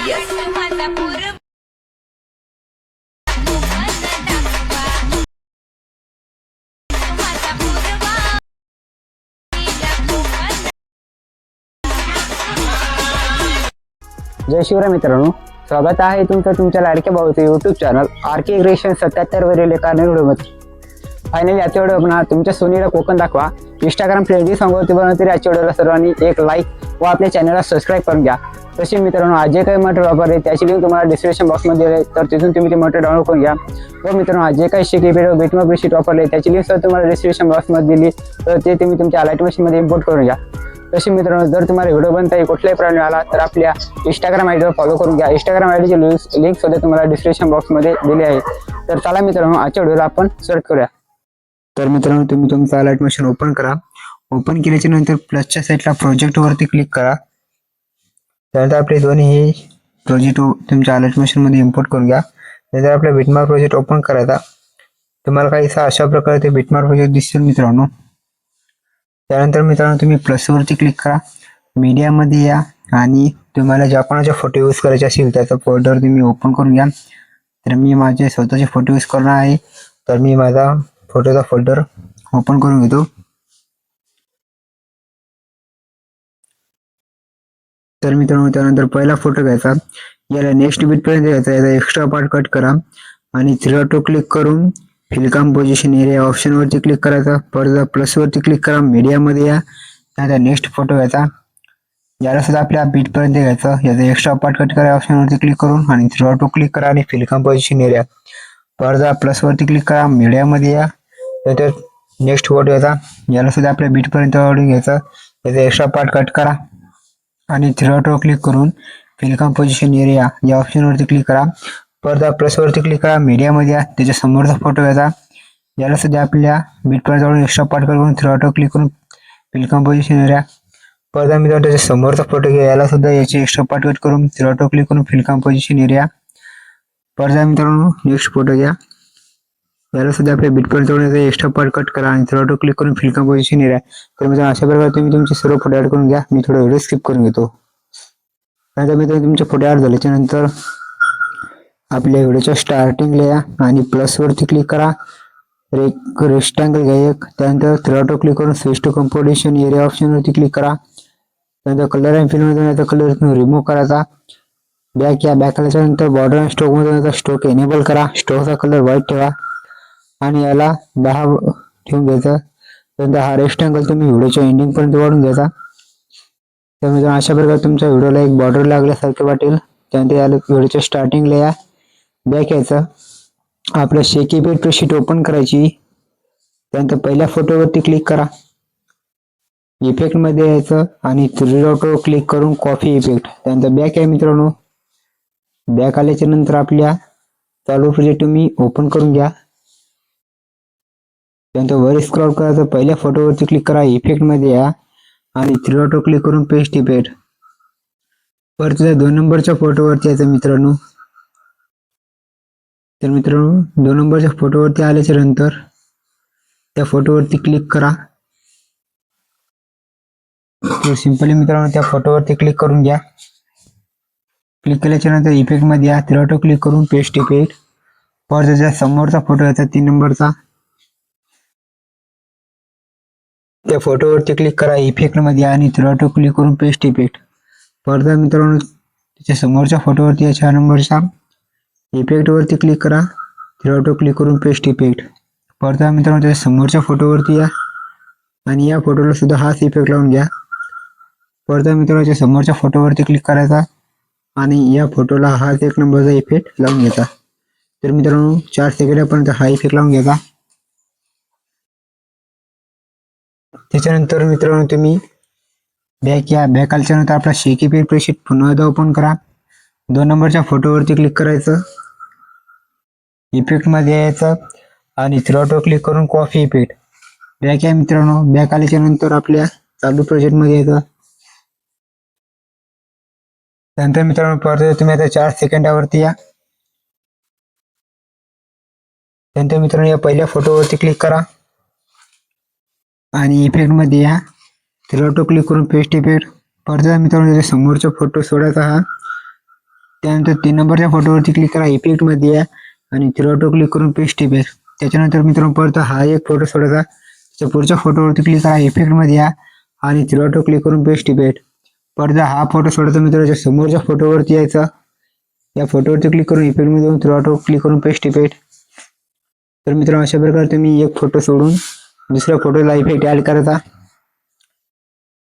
जय शिवराय मित्रांनो, स्वागत आहे तुमचं तुमच्या लाडक्या भाऊचं युट्यूब चॅनल आरके क्रिएशन 77 वरील एका नवीन व्हिडिओमध्ये. फायनली आजच्या व्हिडिओ तुमच्या सोनीला कोकण दाखवा इंस्टाग्राम फ्रेंडली सांगते बनवते. आजच्या व्हिडिओला सर्वांनी एक लाईक व आपल्या चॅनलला सबस्क्राईब करून घ्या. तसे मित्रांनो, आज जे काही मटेरियल वापरले त्याची लिंक तुम्हाला डिस्क्रिप्शन बॉक्समध्ये दिली, तर तिथून तुम्ही ते मटेरियल डाउनलोड करून घ्या. व मित्रांनो, आज जे काही शिकी व्हिडिओ बिटमॅप बेडशीट वापरले त्याची लिंक तुम्हाला डिस्क्रिप्शन बॉक्समध्ये दिली, तर ते तुम्ही तुमच्या लाईट मशीनमध्ये इम्पोर्ट करून घ्या. तसे मित्रांनो, जर तुम्हाला व्हिडिओ बनताही कुठलाही प्रॉब्लेम आला तर आपल्या इंस्टाग्राम आयडीवर फॉलो करून घ्या. इंस्टाग्राम आयडीची लिंक सुद्धा तुम्हाला डिस्क्रिप्शन बॉक्समध्ये दिली आहे. तर चला मित्रांनो, आजच्या व्हिडिओला आपण स्टार्ट करूया. तर मित्रांनो, तुम्ही तुमचा लाईट मशीन ओपन करा. ओपन केल्याच्या नंतर प्लसच्या साईडला प्रोजेक्ट वरती क्लिक करा. त्यानंतर आपले दोन्ही हे प्रोजेक्ट तुमच्या लाईट मशीन मध्ये इम्पोर्ट करून घ्या. नंतर आपला बिटमार्क प्रोजेक्ट ओपन करायचा. तुम्हाला काहीसा अशा प्रकारे ते बिटमार्क प्रोजेक्ट दिसेल मित्रांनो. त्यानंतर मित्रांनो, तुम्ही प्लस वरती क्लिक करा. मीडियामध्ये या आणि तुम्हाला ज्या कोणाचे फोटो यूज करायचे असेल त्याचा फोल्डर तुम्ही ओपन करून घ्या. तर मी माझे स्वतःचे फोटो यूज करणार आहे, तर मी माझा फोटोचा फोल्डर ओपन करून घेतो. तर मित्रांनो, त्यानंतर पहिला फोटो घ्यायचा, याला नेक्स्ट बीट पर्यंत घ्यायचा. याचा एक्स्ट्रा पार्ट कट करा आणि थ्री डॉट क्लिक करून फिल कंपोजिशन एरिया ऑप्शन वरती क्लिक करायचा. परत प्लस वरती क्लिक करा, मीडियामध्ये या. त्यानंतर नेक्स्ट फोटो घ्यायचा, याला सुद्धा आपल्या बीट पर्यंत घ्यायचं. याचा एक्स्ट्रा पार्ट कट करा ऑप्शन वरती क्लिक करून आणि थ्री डॉट क्लिक करा आणि फिल कंपोजिशन एरिया. परत प्लस वरती क्लिक करा, मीडियामध्ये या. त्यानंतर नेक्स्ट फोटो घ्यायचा, याला सुद्धा आपल्या बीट पर्यंत घ्यायचं. याचा एक्स्ट्रा पार्ट कट करा आणि थ्री डॉट क्लिक करून फिल कंपोजिशन एरिया या ऑप्शन वरती क्लिक करा. परत प्लस वरती क्लिक करा, मीडियामध्ये या. त्याच्या समोरचा फोटो घ्यायचा, याला सुद्धा आपल्या बीट पर्यंत जाऊन एक्स्ट्रा पार्ट करून थ्री डॉट क्लिक करून फिल कंपोजिशन एरिया. परत आम्ही त्याच्या समोरचा फोटो घ्या, याला सुद्धा याचे एक्स्ट्रा पार्ट कट करून थ्री डॉट क्लिक करून फिल कंपोजिशन एरिया. परत मित्रांनो, नेक्स्ट फोटो घ्या, याला सुद्धा आपल्या बीट पर्यंत जाऊन एक्स्ट्रा पार्ट कट करा आणि थ्री डॉट क्लिक करून फिल कंपोजिशन एरिया. तर मित्रांनो, अशा प्रकारे तुम्ही तुमचे सर्व फोटो ऍड करून घ्या. मी थोडा व्हिडिओ स्किप करून घेतो. त्यानंतर मित्रांनो, तुमचे फोटो ऍड झाल्याच्या नंतर आपल्या व्हिडिओच्या स्टार्टिंगला या आणि प्लस वरती क्लिक करा. रेक्टँगल घ्या एक. त्यानंतर थ्री डॉट क्लिक करून switch to composition area option वरती क्लिक करा. त्यानंतर कलर अँड फिल मध्ये याचा कलर रिमूव्ह करायचा. बॅक या. बॅक आल्याच्या नंतर बॉर्डर अँड स्ट्रोक मध्ये याचा स्ट्रोक एनेबल करा. स्ट्रोकचा कलर व्हाईट ठेवा आणि याला 10 ठेवून घ्यायचा. त्यानंतर हा रेक्टँगल तुम्ही व्हिडिओच्या एंडिंग पर्यंत वाढून घ्यायचा. त्यामुळे अशा प्रकारे तुमच्या व्हिडिओला एक बॉर्डर लागल्यासारखे वाटेल. त्यानंतर याला व्हिडिओच्या स्टार्टिंगला या. बॅक यायचं. आपलं शेकी बेड शीट ओपन करायची. त्यानंतर पहिल्या फोटोवरती क्लिक करा. इफेक्ट मध्ये यायचं आणि थ्री डॉट क्लिक करून कॉफी इफेक्ट. त्यानंतर बॅक आहे मित्रांनो. बॅक आल्याच्या नंतर आपल्या चालू प्रोजेक्ट तुम्ही ओपन करून घ्या. त्यानंतर वर स्क्रॉल करायचं, पहिल्या फोटोवरती क्लिक करा, इफेक्ट मध्ये या आणि थ्री डॉट क्लिक करून पेस्ट इफेक्ट. परत त्या 2 नंबरच्या फोटोवरती यायचं मित्रांनो. तर मित्रांनो, 2 नंबरच्या फोटोवरती आल्याच्या नंतर त्या फोटोवरती क्लिक करा. तर सिंपली मित्रांनो, त्या फोटोवरती क्लिक करून घ्या. क्लिक केल्याच्या नंतर इफेक्ट मध्ये या, थ्री डॉट क्लिक करून पेस्ट इफेक्ट. परत त्याच्या समोरचा फोटो याचा 3 नंबरचा, त्या फोटोवरती क्लिक करा, इफेक्ट मध्ये आणि थ्री डॉट क्लिक करून पेस्ट इफेक्ट. परत मित्रांनो, त्याच्या समोरच्या फोटोवरती या 4 नंबरचा, इफेक्ट वरती क्लिक करा, थ्री डॉट क्लिक करून पेस्ट इफेक्ट. परत मित्रांनो, त्याच्या समोरच्या फोटोवरती या आणि या फोटोला सुद्धा हाच इफेक्ट लावून घ्या. परत मित्रांनो, त्याच्या समोरच्या फोटोवरती क्लिक करायचा आणि या फोटोला हाच 1 नंबरचा इफेक्ट लावून घ्यायचा. तर मित्रांनो, 4 सेकंदापर्यंत हा इफेक्ट लावून घ्यायचा. त्याच्यानंतर मित्रांनो, तुम्ही बॅक या. बॅक आल्याच्या नंतर आपला शेकी पेड प्रेशीट पुन्हा एकदा ओपन करा. 2 नंबरच्या फोटोवरती क्लिक करायचं, इफेक्ट मध्ये यायचं आणि थ्री डॉट क्लिक करून कॉफी इफेक्ट. बॅक या मित्रांनो. बॅक आल्याच्या नंतर आपल्या चालू प्रोजेक्ट मध्ये यायचं. त्यानंतर मित्रांनो, परत तुम्ही आता 4 सेकंदावरती या. त्यानंतर मित्रांनो, या पहिल्या फोटोवरती क्लिक करा आणि इफेक्ट मध्ये या, थ्री डॉट क्लिक करून पेस्ट इफेक्ट. परत मित्रांनो, त्याच्या समोरचा फोटो सोडायचा हा त्यानंतर 3 नंबरच्या फोटोवरती क्लिक करा, इफेक्ट मध्ये या आणि थ्री डॉट क्लिक करून पेस्ट इफेक्ट. त्याच्यानंतर मित्रांनो परत हा एक फोटो सोडायचा, त्याच्या पुढच्या फोटोवरती क्लिक करा, इफेक्ट मध्ये या आणि थ्री डॉट क्लिक करून पेस्ट इफेक्ट. परत हा फोटो सोडायचा मित्रांनो, समोरच्या फोटोवरती यायचा, या फोटोवरती क्लिक करून इफेक्ट मध्ये जाऊन थ्री डॉट क्लिक करून पेस्ट इफेक्ट. तर मित्रांनो अशा प्रकारे तुम्ही एक फोटो सोडून दुसऱ्या फोटोला इफेक्ट ऍड करायचा.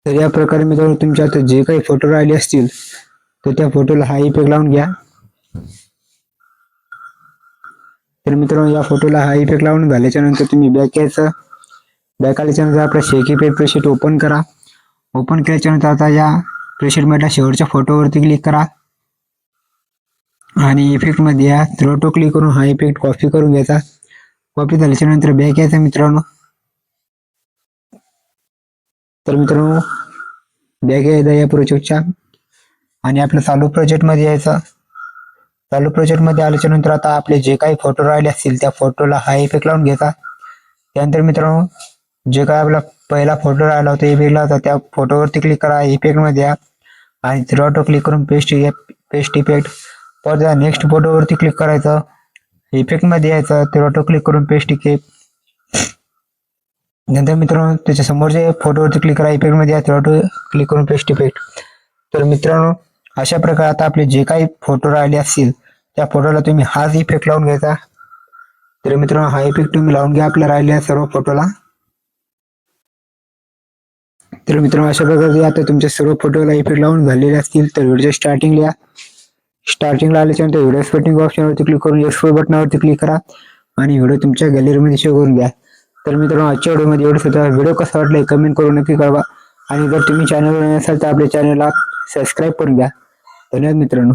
तर या प्रकारे मित्रांनो तुमच्या आता जे काही फोटो राहिले असतील तर त्या फोटोला हा इफेक्ट लावून घ्या. तर मित्रांनो या फोटोला हा इफेक्ट लावून झाल्याच्या नंतर तुम्ही बॅक यायचं. बॅक आल्याच्या नंतर आपला शेक इफेक्ट प्रेसेट ओपन करा. ओपन केल्याच्या नंतर आता या प्रेसेट मधल्या शेवटच्या फोटोवरती क्लिक करा आणि इफेक्ट मध्ये या थ्री डॉट क्लिक करून हा इफेक्ट कॉपी करून घ्यायचा. कॉपी झाल्याच्या नंतर बॅक यायचा मित्रांनो. तर मित्रांनो बॅक यायचा या प्रोजेक्टच्या आणि आपल्या चालू प्रोजेक्ट मध्ये यायचं. चालू प्रोजेक्ट मध्ये आल्याच्या नंतर आता आपले जे काही फोटो राहिले असतील त्या फोटोला हा इफेक्ट लावून घ्यायचा. त्यानंतर मित्रांनो जे काय आपला पहिला फोटो राहिला होता इफेक्टला होता त्या फोटोवरती क्लिक करा, इफेक्ट मध्ये या आणि थ्री डॉट क्लिक करून पेस्ट इफेक्ट. परत नेक्स्ट फोटोवरती क्लिक करायचं, इफेक्ट मध्ये यायचं, थ्री डॉट क्लिक करून पेस्ट इफेक्ट. नंतर मित्रांनो त्याच्या समोरच्या फोटोवरती क्लिक करा, इफेक्ट मध्ये या, थ्री डॉट क्लिक करून पेस्ट इफेक्ट. तर मित्रांनो अशा प्रकारे आता आपले जे काही फोटो राहिले असतील त्या फोटोला तुम्ही हाच इफेक्ट लावून घ्यायचा. तर मित्रांनो हा इफेक्ट तुम्ही लावून घ्या आपल्या राहिलेल्या सर्व फोटोला. तर मित्रांनो अशा प्रकारे आता तुमच्या सर्व फोटोला इफेक्ट लावून झालेले असतील तर व्हिडिओ स्टार्टिंगला आल्याच्यानंतर व्हिडिओ सेटिंग ऑप्शनवरती क्लिक करून एक्सपोर्ट बटनावरती क्लिक करा आणि व्हिडिओ तुमच्या गॅलरीमध्ये सेव्ह करून घ्या. तर मित्रांनो आजच्या व्हिडिओमध्ये एवढंच होतं. व्हिडिओ कसा वाटला कमेंट करून नक्की कळवा आणि जर तुम्ही चॅनलवर नसाल तर आपल्या चॅनलला सबस्क्राईब करून घ्या. धन्यवाद मित्रांनो.